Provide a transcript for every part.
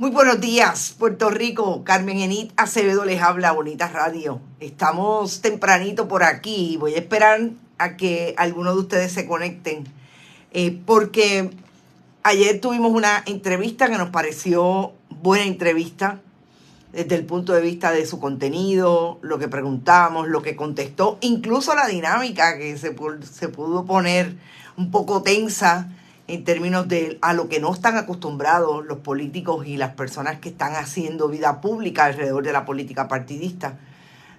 Muy buenos días, Puerto Rico. Carmen Enid Acevedo les habla, Bonita Radio. Estamos tempranito por aquí. Voy a esperar a que algunos de ustedes se conecten, porque ayer tuvimos una entrevista que nos pareció buena entrevista desde el punto de vista de su contenido, lo que preguntamos, lo que contestó, incluso la dinámica que se pudo poner un poco tensa en términos de a lo que no están acostumbrados los políticos y las personas que están haciendo vida pública alrededor de la política partidista.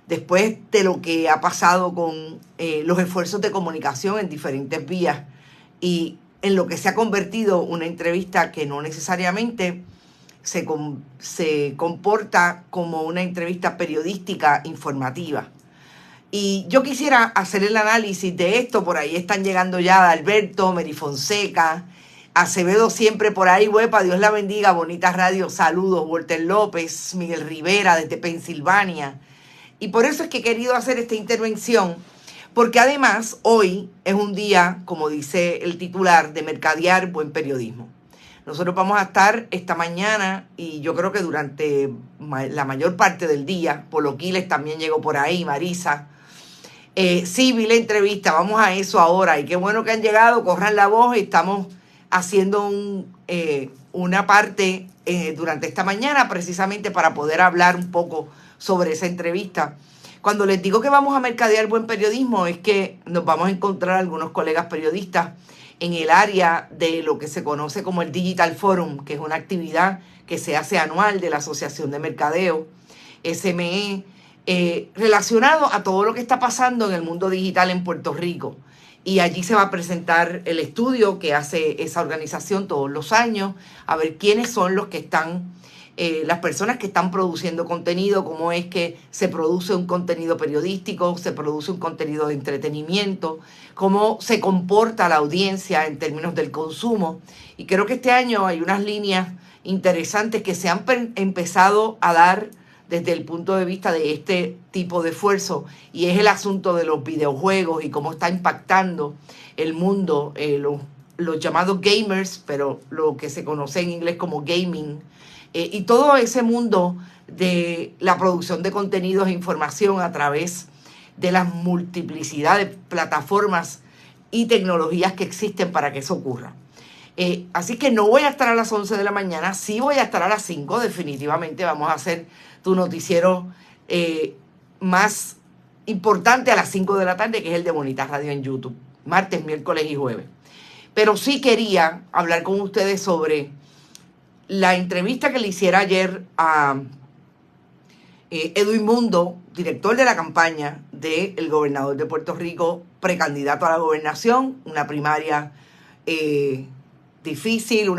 Después de lo que ha pasado con los esfuerzos de comunicación en diferentes vías y en lo que se ha convertido una entrevista que no necesariamente se comporta como una entrevista periodística informativa. Y yo quisiera hacer el análisis de esto. Por ahí están llegando ya Alberto, Mary Fonseca, Acevedo siempre por ahí, huepa, Dios la bendiga, Bonita Radio, saludos, Walter López, Miguel Rivera desde Pensilvania. Y por eso es que he querido hacer esta intervención, porque además hoy es un día, como dice el titular, de mercadear buen periodismo. Nosotros vamos a estar esta mañana y yo creo que durante la mayor parte del día, Polo Quiles también llegó por ahí, Marisa. Sí, vi la entrevista, vamos a eso ahora. Y qué bueno que han llegado, corran la voz. Estamos haciendo una parte durante esta mañana precisamente para poder hablar un poco sobre esa entrevista. Cuando les digo que vamos a mercadear buen periodismo es que nos vamos a encontrar algunos colegas periodistas en el área de lo que se conoce como el Digital Forum, que es una actividad que se hace anual de la Asociación de Mercadeo, SME, relacionado a todo lo que está pasando en el mundo digital en Puerto Rico. Y allí se va a presentar el estudio que hace esa organización todos los años, a ver quiénes son los que están, las personas que están produciendo contenido, cómo es que se produce un contenido periodístico, se produce un contenido de entretenimiento, cómo se comporta la audiencia en términos del consumo. Y creo que este año hay unas líneas interesantes que se han empezado a dar desde el punto de vista de este tipo de esfuerzo, y es el asunto de los videojuegos y cómo está impactando el mundo, los llamados gamers, pero lo que se conoce en inglés como gaming, y todo ese mundo de la producción de contenidos e información a través de la multiplicidad de plataformas y tecnologías que existen para que eso ocurra. Así que no voy a estar a las 11 de la mañana, sí voy a estar a las 5, definitivamente vamos a hacer tu noticiero más importante a las 5 de la tarde, que es el de Bonita Radio en YouTube, martes, miércoles y jueves. Pero sí quería hablar con ustedes sobre la entrevista que le hiciera ayer a Edwin Mundo, director de la campaña del gobernador de Puerto Rico, precandidato a la gobernación, una primaria difícil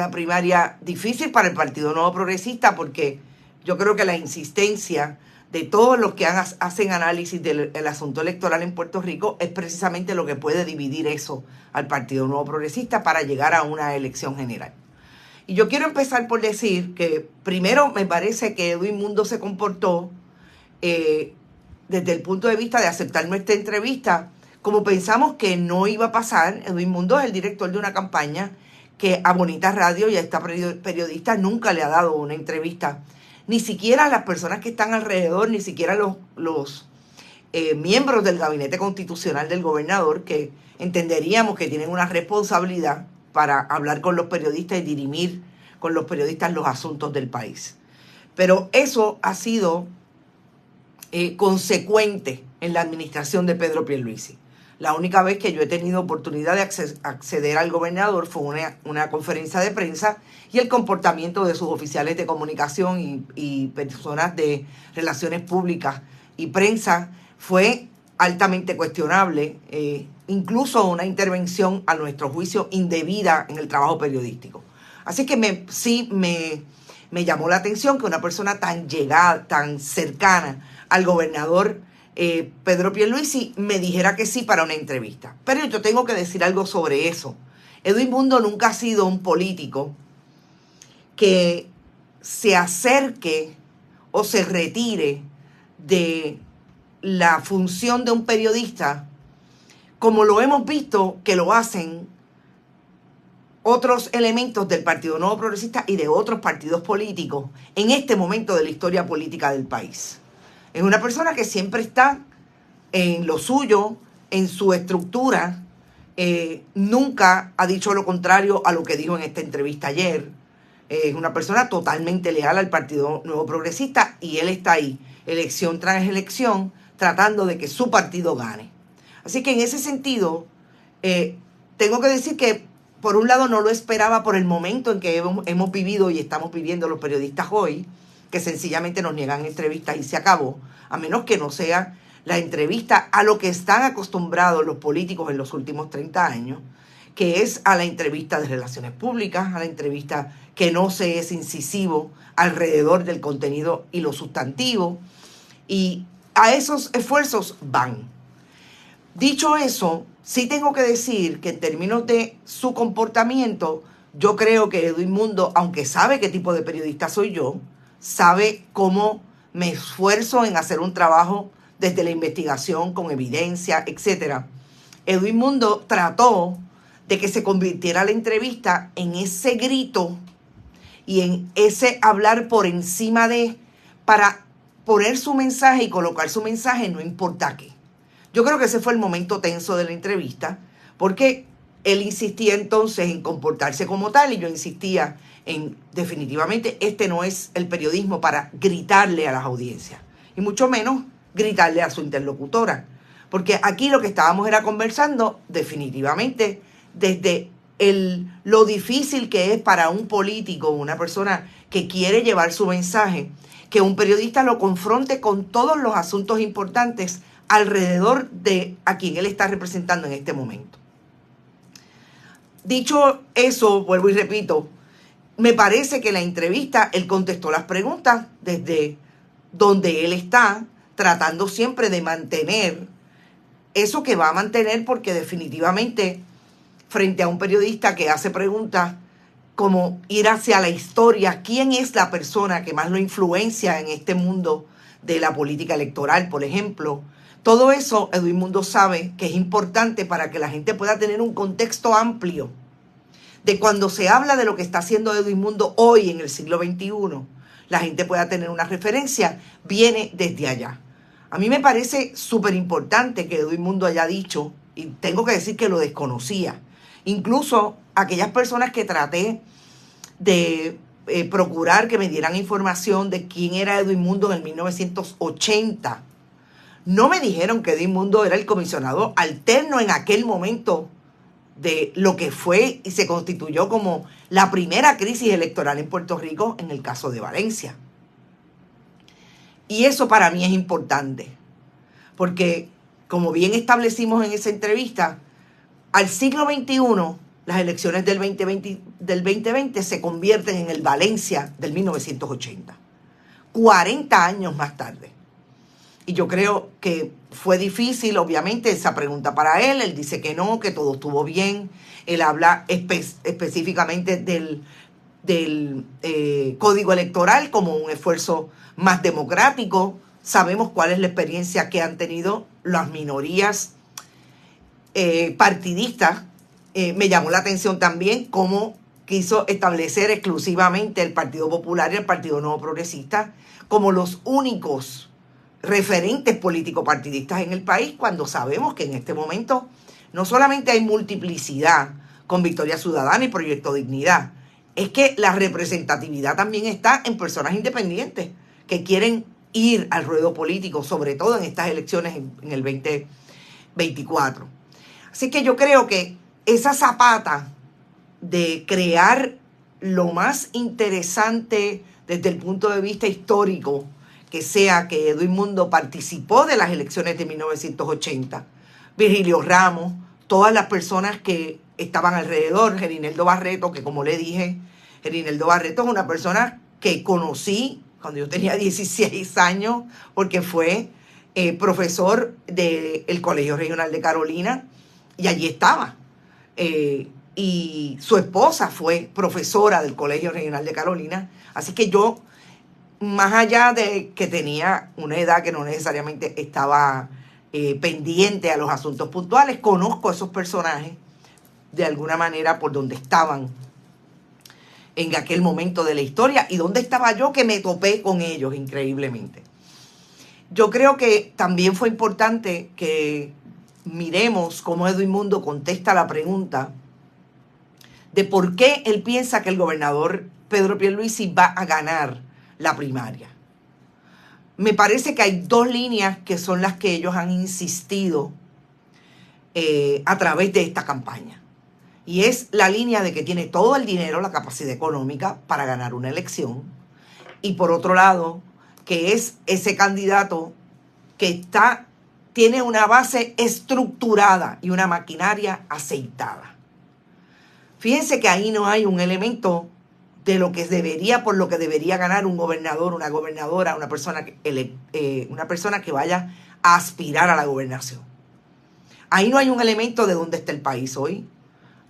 para el Partido Nuevo Progresista, porque yo creo que la insistencia de todos los que hacen análisis del asunto electoral en Puerto Rico es precisamente lo que puede dividir eso al Partido Nuevo Progresista para llegar a una elección general. Y yo quiero empezar por decir que primero me parece que Edwin Mundo se comportó desde el punto de vista de aceptar nuestra entrevista como pensamos que no iba a pasar. Edwin Mundo es el director de una campaña que a Bonita Radio y a esta periodista nunca le ha dado una entrevista, ni siquiera a las personas que están alrededor, ni siquiera los miembros del gabinete constitucional del gobernador, que entenderíamos que tienen una responsabilidad para hablar con los periodistas y dirimir con los periodistas los asuntos del país. Pero eso ha sido consecuente en la administración de Pedro Pierluisi. La única vez que yo he tenido oportunidad de acceder al gobernador fue una conferencia de prensa, y el comportamiento de sus oficiales de comunicación y personas de relaciones públicas y prensa fue altamente cuestionable, incluso una intervención a nuestro juicio indebida en el trabajo periodístico. Así que sí me llamó la atención que una persona tan llegada, tan cercana al gobernador Pedro Pierluisi me dijera que sí para una entrevista. Pero yo tengo que decir algo sobre eso. Edwin Mundo nunca ha sido un político que se acerque o se retire de la función de un periodista, como lo hemos visto que lo hacen otros elementos del Partido Nuevo Progresista y de otros partidos políticos en este momento de la historia política del país. Es una persona que siempre está en lo suyo, en su estructura. Nunca ha dicho lo contrario a lo que dijo en esta entrevista ayer. Es una persona totalmente leal al Partido Nuevo Progresista y él está ahí, elección tras elección, tratando de que su partido gane. Así que en ese sentido, tengo que decir que por un lado no lo esperaba por el momento en que hemos vivido y estamos viviendo los periodistas hoy, que sencillamente nos niegan entrevistas y se acabó, a menos que no sea la entrevista a lo que están acostumbrados los políticos en los últimos 30 años, que es a la entrevista de relaciones públicas, a la entrevista que no se es incisivo alrededor del contenido y lo sustantivo, y a esos esfuerzos van. Dicho eso, sí tengo que decir que en términos de su comportamiento, yo creo que Edwin Mundo, aunque sabe qué tipo de periodista soy yo, sabe cómo me esfuerzo en hacer un trabajo desde la investigación, con evidencia, etc. Edwin Mundo trató de que se convirtiera la entrevista en ese grito y en ese hablar por encima de, para poner su mensaje y colocar su mensaje no importa qué. Yo creo que ese fue el momento tenso de la entrevista, porque él insistía entonces en comportarse como tal y yo insistía en definitivamente este no es el periodismo para gritarle a las audiencias y mucho menos gritarle a su interlocutora, porque aquí lo que estábamos era conversando definitivamente desde lo difícil que es para un político, una persona que quiere llevar su mensaje, que un periodista lo confronte con todos los asuntos importantes alrededor de a quien él está representando en este momento. Dicho eso, vuelvo y repito, me parece que en la entrevista él contestó las preguntas desde donde él está, tratando siempre de mantener eso que va a mantener, porque definitivamente frente a un periodista que hace preguntas como ir hacia la historia, ¿quién es la persona que más lo influencia en este mundo de la política electoral, por ejemplo? Todo eso Edwin Mundo sabe que es importante para que la gente pueda tener un contexto amplio de cuando se habla de lo que está haciendo Edwin Mundo hoy en el siglo XXI, la gente pueda tener una referencia, viene desde allá. A mí me parece súper importante que Edwin Mundo haya dicho, y tengo que decir que lo desconocía, incluso aquellas personas que traté de procurar que me dieran información de quién era Edwin Mundo en el 1980, no me dijeron que Edwin Mundo era el comisionado alterno en aquel momento de lo que fue y se constituyó como la primera crisis electoral en Puerto Rico en el caso de Valencia. Y eso para mí es importante, porque como bien establecimos en esa entrevista, al siglo XXI, las elecciones del 2020 se convierten en el Valencia del 1980, 40 años más tarde. Y yo creo que fue difícil, obviamente, esa pregunta para él. Él dice que no, que todo estuvo bien. Él habla específicamente del código electoral como un esfuerzo más democrático. Sabemos cuál es la experiencia que han tenido las minorías partidistas. Me llamó la atención también cómo quiso establecer exclusivamente el Partido Popular y el Partido Nuevo Progresista como los únicos referentes político-partidistas en el país, cuando sabemos que en este momento no solamente hay multiplicidad con Victoria Ciudadana y Proyecto Dignidad, es que la representatividad también está en personas independientes que quieren ir al ruedo político, sobre todo en estas elecciones en el 2024. Así que yo creo que esa zapata de crear lo más interesante desde el punto de vista histórico, que sea que Edwin Mundo participó de las elecciones de 1980, Virgilio Ramos, todas las personas que estaban alrededor, Gerineldo Barreto, que como le dije, Gerineldo Barreto es una persona que conocí cuando yo tenía 16 años, porque fue profesor del Colegio Regional de Carolina, y allí estaba. Y su esposa fue profesora del Colegio Regional de Carolina, así que yo, más allá de que tenía una edad que no necesariamente estaba pendiente a los asuntos puntuales, conozco a esos personajes de alguna manera por donde estaban en aquel momento de la historia y dónde estaba yo que me topé con ellos increíblemente. Yo creo que también fue importante que miremos cómo Edwin Mundo contesta la pregunta de por qué él piensa que el gobernador Pedro Pierluisi va a ganar la primaria. Me parece que hay dos líneas que son las que ellos han insistido a través de esta campaña. Y es la línea de que tiene todo el dinero, la capacidad económica para ganar una elección. Y por otro lado, que es ese candidato que tiene una base estructurada y una maquinaria aceitada. Fíjense que ahí no hay un elemento de lo que debería, por lo que debería ganar un gobernador, una gobernadora, una persona que vaya a aspirar a la gobernación. Ahí no hay un elemento de dónde está el país hoy.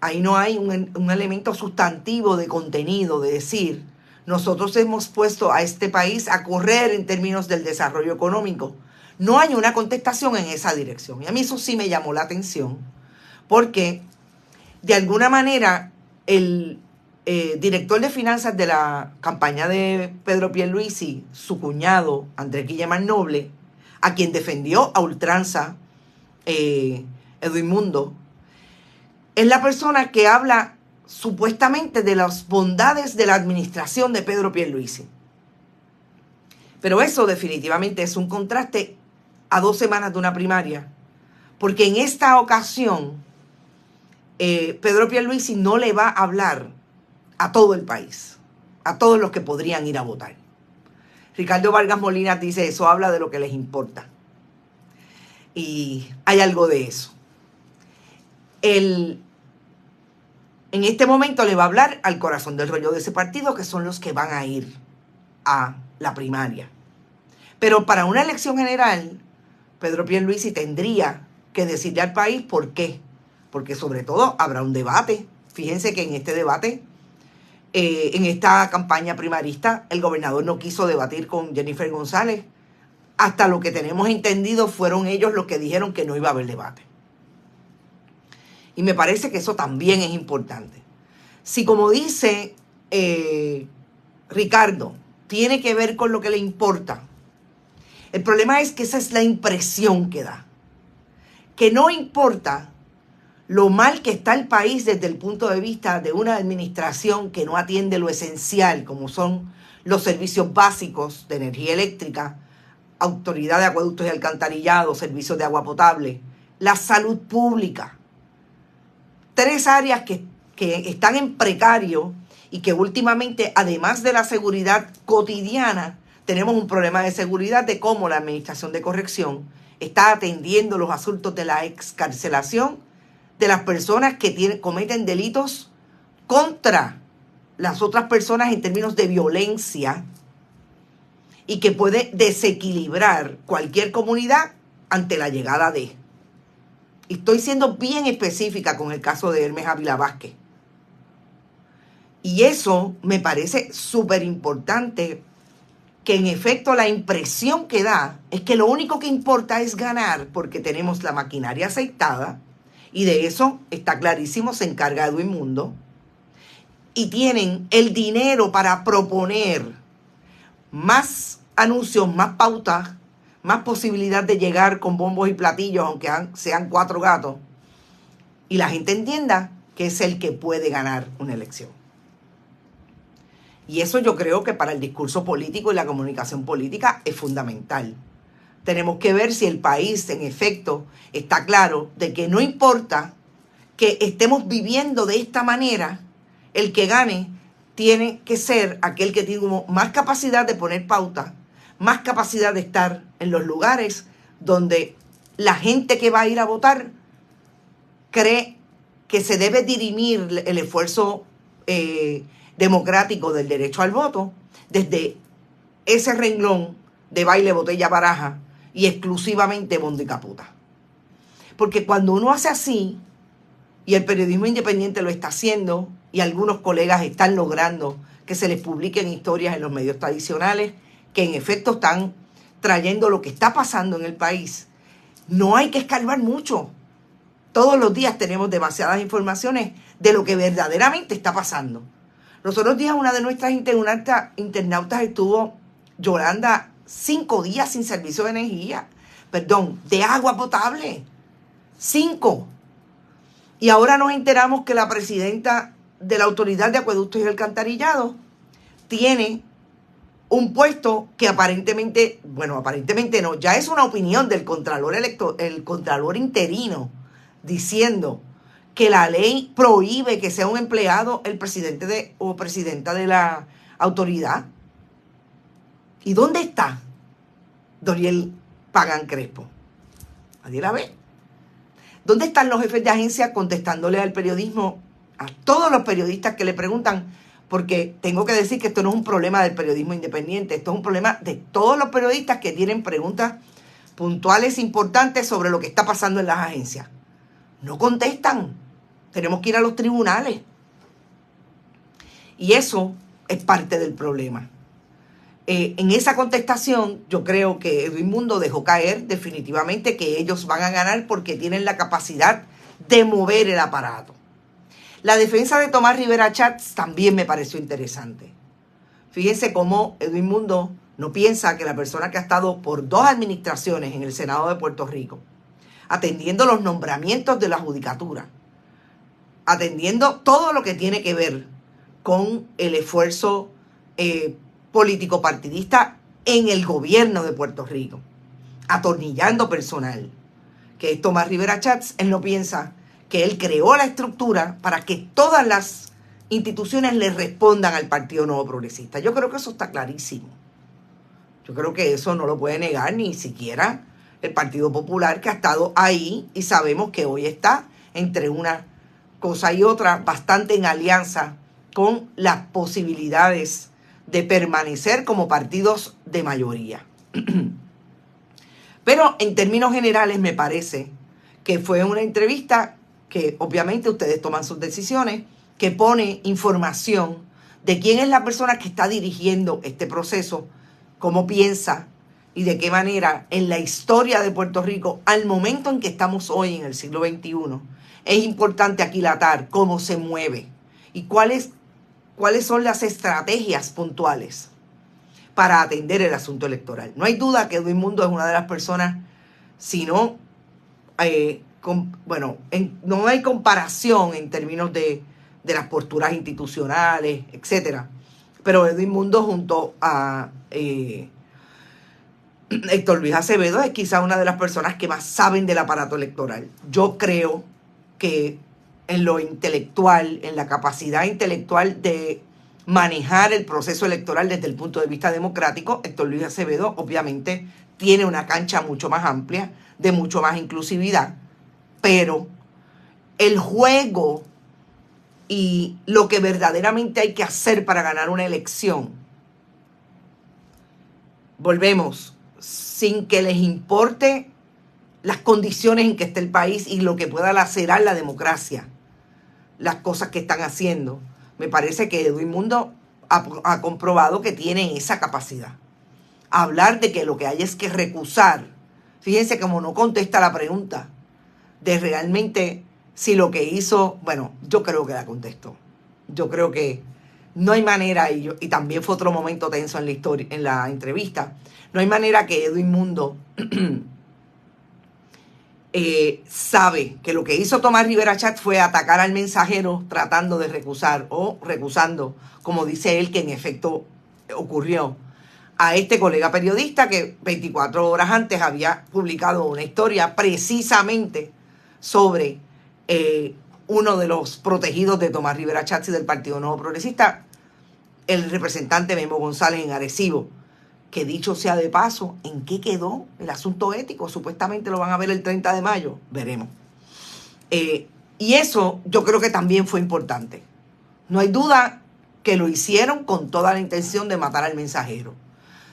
Ahí no hay un elemento sustantivo de contenido, de decir, nosotros hemos puesto a este país a correr en términos del desarrollo económico. No hay una contestación en esa dirección. Y a mí eso sí me llamó la atención, porque de alguna manera el director de finanzas de la campaña de Pedro Pierluisi, su cuñado Andrés Guillemard Noble, a quien defendió a ultranza Edwin Mundo, es la persona que habla supuestamente de las bondades de la administración de Pedro Pierluisi. Pero eso definitivamente es un contraste a 2 semanas de una primaria, porque en esta ocasión Pedro Pierluisi no le va a hablar a todo el país, a todos los que podrían ir a votar. Ricardo Vargas Molina dice, eso habla de lo que les importa. Y hay algo de eso. En este momento le va a hablar al corazón del rollo de ese partido, que son los que van a ir a la primaria. Pero para una elección general, Pedro Pierluisi tendría que decirle al país por qué. Porque sobre todo habrá un debate. Fíjense que en este debate, en esta campaña primarista, el gobernador no quiso debatir con Jennifer González. Hasta lo que tenemos entendido fueron ellos los que dijeron que no iba a haber debate. Y me parece que eso también es importante. Si, como dice Ricardo, tiene que ver con lo que le importa, el problema es que esa es la impresión que da. Que no importa lo mal que está el país desde el punto de vista de una administración que no atiende lo esencial, como son los servicios básicos de energía eléctrica, autoridad de acueductos y alcantarillado, servicios de agua potable, la salud pública. 3 áreas que están en precario y que últimamente, además de la seguridad cotidiana, tenemos un problema de seguridad de cómo la Administración de Corrección está atendiendo los asuntos de la excarcelación de las personas que cometen delitos contra las otras personas en términos de violencia y que puede desequilibrar cualquier comunidad ante la llegada de. Estoy siendo bien específica con el caso de Hermes Ávila Vázquez. Y eso me parece súper importante, que en efecto la impresión que da es que lo único que importa es ganar, porque tenemos la maquinaria aceitada, y de eso está clarísimo, se encarga Edwin Mundo, y tienen el dinero para proponer más anuncios, más pautas, más posibilidad de llegar con bombos y platillos, aunque sean 4 gatos, y la gente entienda que es el que puede ganar una elección. Y eso yo creo que para el discurso político y la comunicación política es fundamental. Tenemos que ver si el país, en efecto, está claro de que no importa que estemos viviendo de esta manera, el que gane tiene que ser aquel que tiene más capacidad de poner pauta, más capacidad de estar en los lugares donde la gente que va a ir a votar cree que se debe dirimir el esfuerzo democrático del derecho al voto desde ese renglón de baile, botella, baraja y exclusivamente bondo y caputa. Porque cuando uno hace así, y el periodismo independiente lo está haciendo, y algunos colegas están logrando que se les publiquen historias en los medios tradicionales, que en efecto están trayendo lo que está pasando en el país, no hay que escarbar mucho. Todos los días tenemos demasiadas informaciones de lo que verdaderamente está pasando. Los otros días una de nuestras internautas estuvo, Yolanda, 5 días sin servicio de energía. Perdón, de agua potable. 5. Y ahora nos enteramos que la presidenta de la Autoridad de Acueductos y Alcantarillado tiene un puesto que aparentemente no, ya es una opinión del el contralor interino, diciendo que la ley prohíbe que sea un empleado el presidente o presidenta de la autoridad. ¿Y dónde está Doriel Pagán Crespo? Nadie la ve. ¿Dónde están los jefes de agencia contestándole al periodismo, a todos los periodistas que le preguntan? Porque tengo que decir que esto no es un problema del periodismo independiente, esto es un problema de todos los periodistas que tienen preguntas puntuales importantes sobre lo que está pasando en las agencias. No contestan. Tenemos que ir a los tribunales. Y eso es parte del problema. En esa contestación, yo creo que Edwin Mundo dejó caer definitivamente que ellos van a ganar porque tienen la capacidad de mover el aparato. La defensa de Tomás Rivera Chatz también me pareció interesante. Fíjense cómo Edwin Mundo no piensa que la persona que ha estado por 2 administraciones en el Senado de Puerto Rico, atendiendo los nombramientos de la judicatura, atendiendo todo lo que tiene que ver con el esfuerzo político partidista en el gobierno de Puerto Rico, atornillando personal, que es Tomás Rivera Chatz, él no piensa que él creó la estructura para que todas las instituciones le respondan al Partido Nuevo Progresista. Yo creo que eso está clarísimo. Yo creo que eso no lo puede negar ni siquiera el Partido Popular, que ha estado ahí y sabemos que hoy está entre una cosa y otra bastante en alianza con las posibilidades de permanecer como partidos de mayoría. Pero en términos generales me parece que fue una entrevista que obviamente ustedes toman sus decisiones, que pone información de quién es la persona que está dirigiendo este proceso, cómo piensa y de qué manera en la historia de Puerto Rico, al momento en que estamos hoy en el siglo XXI, es importante aquilatar cómo se mueve y cuáles son las estrategias puntuales para atender el asunto electoral. No hay duda que Edwin Mundo es una de las personas, si no, no hay comparación en términos de las posturas institucionales, etcétera. Pero Edwin Mundo junto a Héctor Luis Acevedo es quizá una de las personas que más saben del aparato electoral. Yo creo que en lo intelectual, en la capacidad intelectual de manejar el proceso electoral desde el punto de vista democrático, Héctor Luis Acevedo obviamente tiene una cancha mucho más amplia, de mucho más inclusividad, pero el juego y lo que verdaderamente hay que hacer para ganar una elección, volvemos, sin que les importe las condiciones en que esté el país y lo que pueda lacerar la democracia, las cosas que están haciendo. Me parece que Edwin Mundo ha comprobado que tiene esa capacidad. Hablar de que lo que hay es que recusar. Fíjense cómo no contesta la pregunta de realmente si lo que hizo, bueno, yo creo que la contestó. Yo creo que no hay manera, y también fue otro momento tenso en la historia, en la entrevista, no hay manera que Edwin Mundo sabe que lo que hizo Tomás Rivera Chatz fue atacar al mensajero tratando de recusar o recusando, como dice él, que en efecto ocurrió, a este colega periodista que 24 horas antes había publicado una historia precisamente sobre uno de los protegidos de Tomás Rivera Chatz y del Partido Nuevo Progresista, el representante Memo González en Arecibo, que dicho sea de paso, ¿en qué quedó el asunto ético? Supuestamente lo van a ver el 30 de mayo, veremos. Y eso yo creo que también fue importante. No hay duda que lo hicieron con toda la intención de matar al mensajero.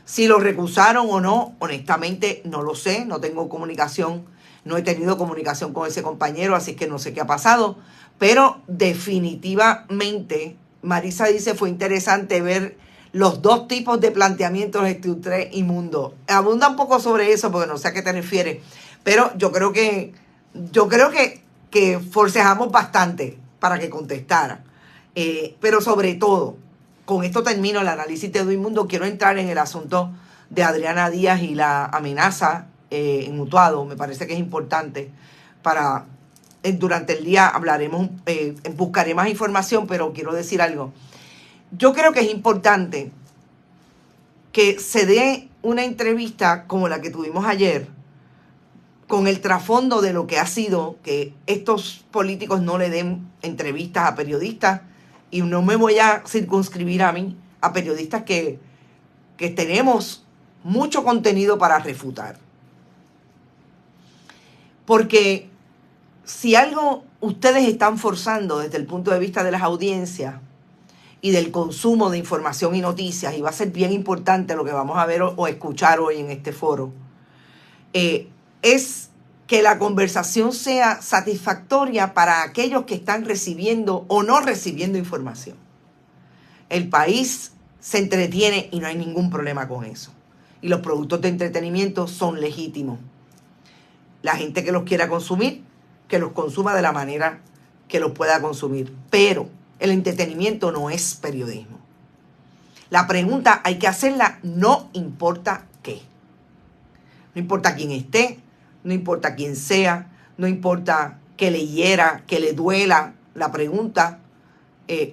Si lo recusaron o no, honestamente no lo sé, no tengo comunicación, no he tenido comunicación con ese compañero, así que no sé qué ha pasado, pero definitivamente, Marisa dice, fue interesante ver los 2 tipos de planteamientos de usted y Mundo. Abunda un poco sobre eso porque no sé a qué te refieres, pero yo creo que que forcejamos bastante para que contestara. Pero sobre todo, con esto termino el análisis de Edwin Mundo. Quiero entrar en el asunto de Adriana Díaz y la amenaza en Utuado. Me parece que es importante para... durante el día hablaremos, buscaré más información, pero quiero decir algo. Yo creo que es importante que se dé una entrevista como la que tuvimos ayer, con el trasfondo de lo que ha sido que estos políticos no le den entrevistas a periodistas, y no me voy a circunscribir a mí, a periodistas que tenemos mucho contenido para refutar. Porque si algo ustedes están forzando desde el punto de vista de las audiencias y del consumo de información y noticias, y va a ser bien importante lo que vamos a ver o escuchar hoy en este foro, es que la conversación sea satisfactoria para aquellos que están recibiendo o no recibiendo información. El país se entretiene y no hay ningún problema con eso. Y los productos de entretenimiento son legítimos. La gente que los quiera consumir, que los consuma de la manera que los pueda consumir. Pero el entretenimiento no es periodismo. La pregunta hay que hacerla, no importa qué. No importa quién esté, no importa quién sea, no importa que le hiera, que le duela. La pregunta,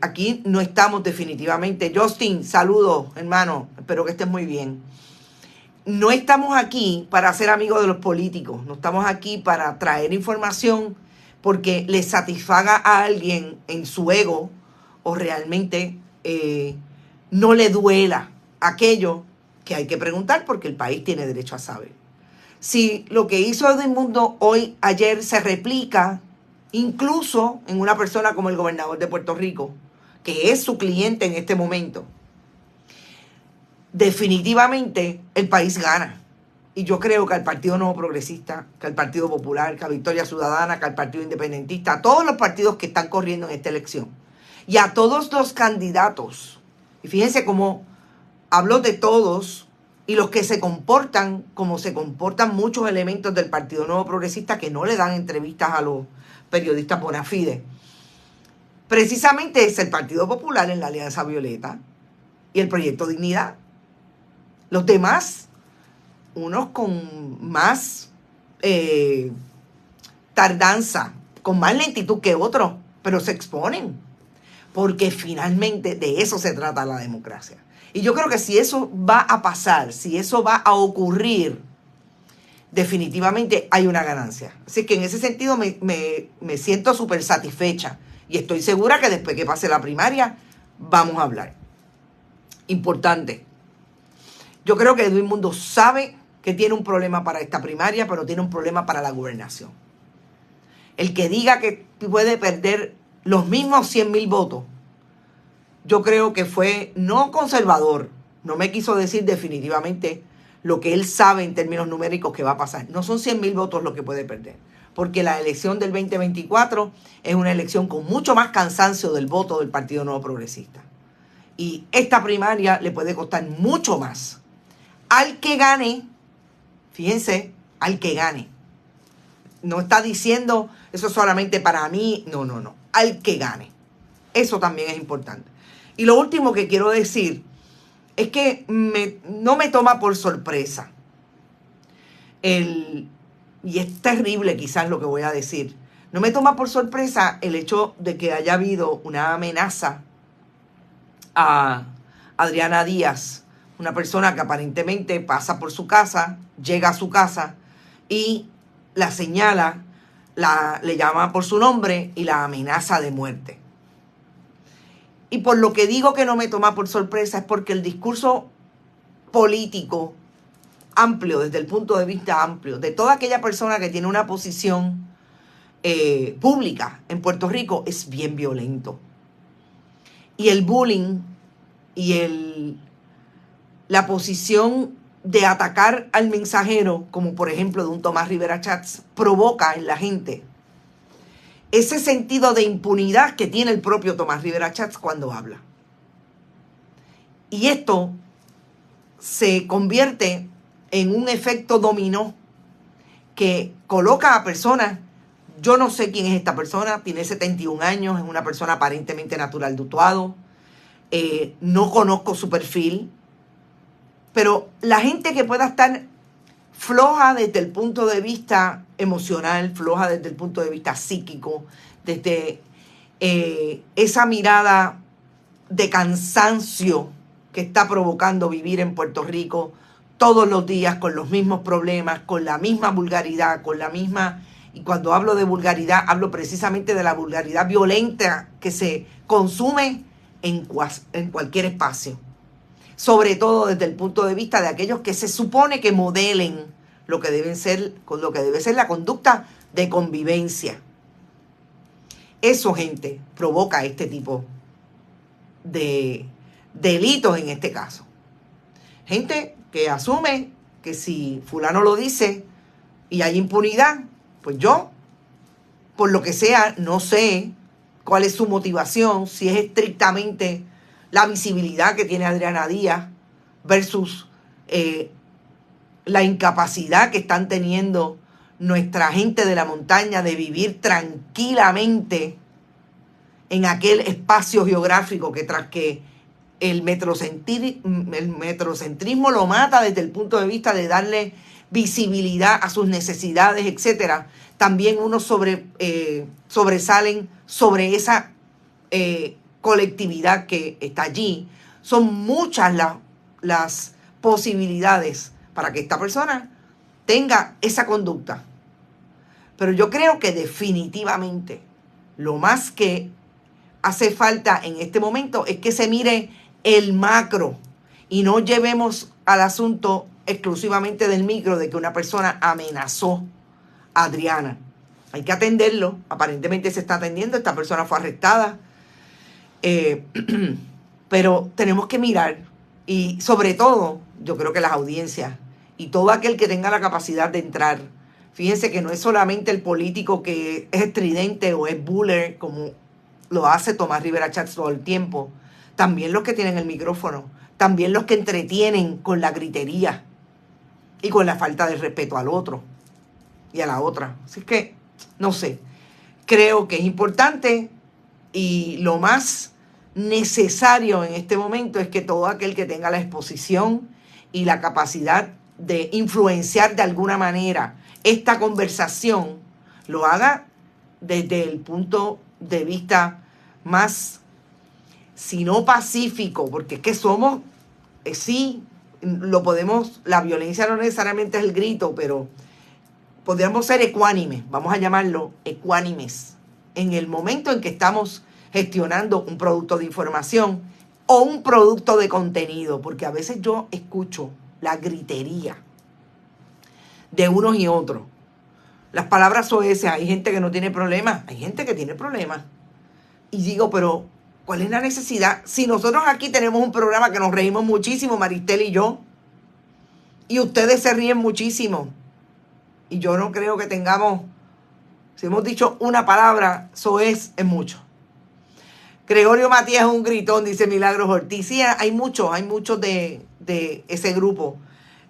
aquí no estamos definitivamente. Justin, saludos, hermano, espero que estés muy bien. No estamos aquí para ser amigos de los políticos, no estamos aquí para traer información porque le satisfaga a alguien en su ego o realmente no le duela aquello que hay que preguntar, porque el país tiene derecho a saber. Si lo que hizo Edwin Mundo ayer se replica incluso en una persona como el gobernador de Puerto Rico, que es su cliente en este momento, definitivamente el país gana. Y yo creo que al Partido Nuevo Progresista, que al Partido Popular, que a Victoria Ciudadana, que al Partido Independentista, a todos los partidos que están corriendo en esta elección, y a todos los candidatos, y fíjense cómo hablo de todos, y los que se comportan como se comportan muchos elementos del Partido Nuevo Progresista que no le dan entrevistas a los periodistas bona fide. Precisamente es el Partido Popular en la Alianza Violeta y el Proyecto Dignidad. Los demás, unos con más tardanza, con más lentitud que otros, pero se exponen. Porque finalmente de eso se trata la democracia. Y yo creo que si eso va a pasar, si eso va a ocurrir, definitivamente hay una ganancia. Así que en ese sentido me siento súper satisfecha. Y estoy segura que después que pase la primaria, vamos a hablar. Importante. Yo creo que Edwin Mundo sabe que tiene un problema para esta primaria, pero tiene un problema para la gobernación. El que diga que puede perder los mismos 100,000 votos, yo creo que fue no conservador, no me quiso decir definitivamente lo que él sabe en términos numéricos que va a pasar. No son 100,000 votos lo que puede perder, porque la elección del 2024 es una elección con mucho más cansancio del voto del Partido Nuevo Progresista. Y esta primaria le puede costar mucho más al que gane, fíjense, al que gane. No está diciendo eso solamente para mí, no, al que gane. Eso también es importante. Y lo último que quiero decir es que no me toma por sorpresa. Y es terrible quizás lo que voy a decir. No me toma por sorpresa el hecho de que haya habido una amenaza a Adriana Díaz, una persona que aparentemente pasa por su casa, llega a su casa y la señala, le llama por su nombre y la amenaza de muerte. Y por lo que digo que no me toma por sorpresa es porque el discurso político amplio, desde el punto de vista amplio, de toda aquella persona que tiene una posición pública en Puerto Rico es bien violento. Y el bullying y la posición de atacar al mensajero, como por ejemplo de un Tomás Rivera Chats, provoca en la gente ese sentido de impunidad que tiene el propio Tomás Rivera Chats cuando habla. Y esto se convierte en un efecto dominó que coloca a personas Yo no sé quién es esta persona, tiene 71 años, es una persona aparentemente natural de Utuado. No conozco su perfil, pero la gente que pueda estar floja desde el punto de vista emocional, floja desde el punto de vista psíquico, desde esa mirada de cansancio que está provocando vivir en Puerto Rico todos los días con los mismos problemas, con la misma vulgaridad, con la misma... Y cuando hablo de vulgaridad, hablo precisamente de la vulgaridad violenta que se consume en cualquier espacio. Sobre todo desde el punto de vista de aquellos que se supone que modelen lo que debe ser la conducta de convivencia. Eso, gente, provoca este tipo de delitos en este caso. Gente que asume que si fulano lo dice y hay impunidad, pues yo, por lo que sea, no sé cuál es su motivación, si es estrictamente la visibilidad que tiene Adriana Díaz versus la incapacidad que están teniendo nuestra gente de la montaña de vivir tranquilamente en aquel espacio geográfico que tras que el metrocentrismo lo mata desde el punto de vista de darle visibilidad a sus necesidades, etcétera. También unos sobresalen sobre esa colectividad que está allí. Son muchas las posibilidades para que esta persona tenga esa conducta. Pero yo creo que definitivamente lo más que hace falta en este momento es que se mire el macro y no llevemos al asunto exclusivamente del micro de que una persona amenazó a Adriana. Hay que atenderlo. Aparentemente se está atendiendo. Esta persona fue arrestada. Pero tenemos que mirar y sobre todo yo creo que las audiencias y todo aquel que tenga la capacidad de entrar. Fíjense que no es solamente el político que es estridente o es buller como lo hace Tomás Rivera Chats todo el tiempo. También los que tienen el micrófono. También los que entretienen con la gritería y con la falta de respeto al otro y a la otra. Así que, no sé, creo que es importante y lo más necesario en este momento es que todo aquel que tenga la exposición y la capacidad de influenciar de alguna manera esta conversación lo haga desde el punto de vista más, si no pacífico, porque es que somos, sí, lo podemos, la violencia no necesariamente es el grito, pero podríamos ser ecuánimes, vamos a llamarlo ecuánimes, en el momento en que estamos gestionando un producto de información o un producto de contenido, porque a veces yo escucho la gritería de unos y otros. Las palabras soeces, hay gente que no tiene problemas, hay gente que tiene problemas. Y digo, pero ¿cuál es la necesidad? Si nosotros aquí tenemos un programa que nos reímos muchísimo, Maristel y yo, y ustedes se ríen muchísimo, y yo no creo que tengamos, si hemos dicho una palabra, soez es mucho. Gregorio Matías es un gritón, dice Milagros Ortiz. Sí, hay muchos de ese grupo,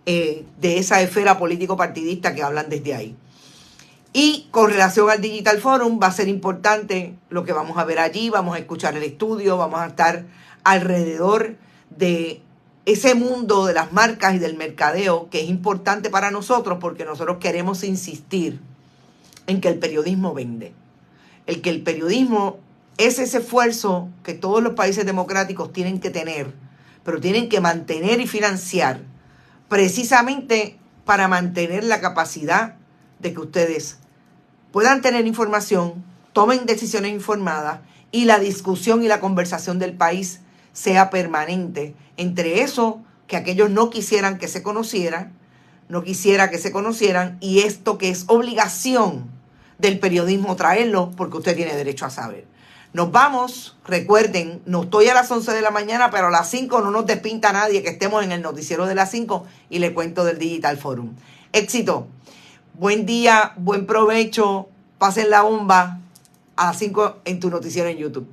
de esa esfera político-partidista que hablan desde ahí. Y con relación al Digital Forum va a ser importante lo que vamos a ver allí, vamos a escuchar el estudio, vamos a estar alrededor de ese mundo de las marcas y del mercadeo que es importante para nosotros porque nosotros queremos insistir en que el periodismo vende. El que el periodismo es ese esfuerzo que todos los países democráticos tienen que tener, pero tienen que mantener y financiar precisamente para mantener la capacidad de que ustedes puedan tener información, tomen decisiones informadas y la discusión y la conversación del país sea permanente. Entre eso, que aquellos no quisieran que se conocieran, y esto que es obligación del periodismo traerlo porque usted tiene derecho a saber. Nos vamos, recuerden, no estoy a las 11 de la mañana, pero a las 5 no nos despinta nadie que estemos en el noticiero de las 5 y le cuento del Digital Forum. Éxito, buen día, buen provecho, pasen la bomba a las 5 en tu noticiero en YouTube.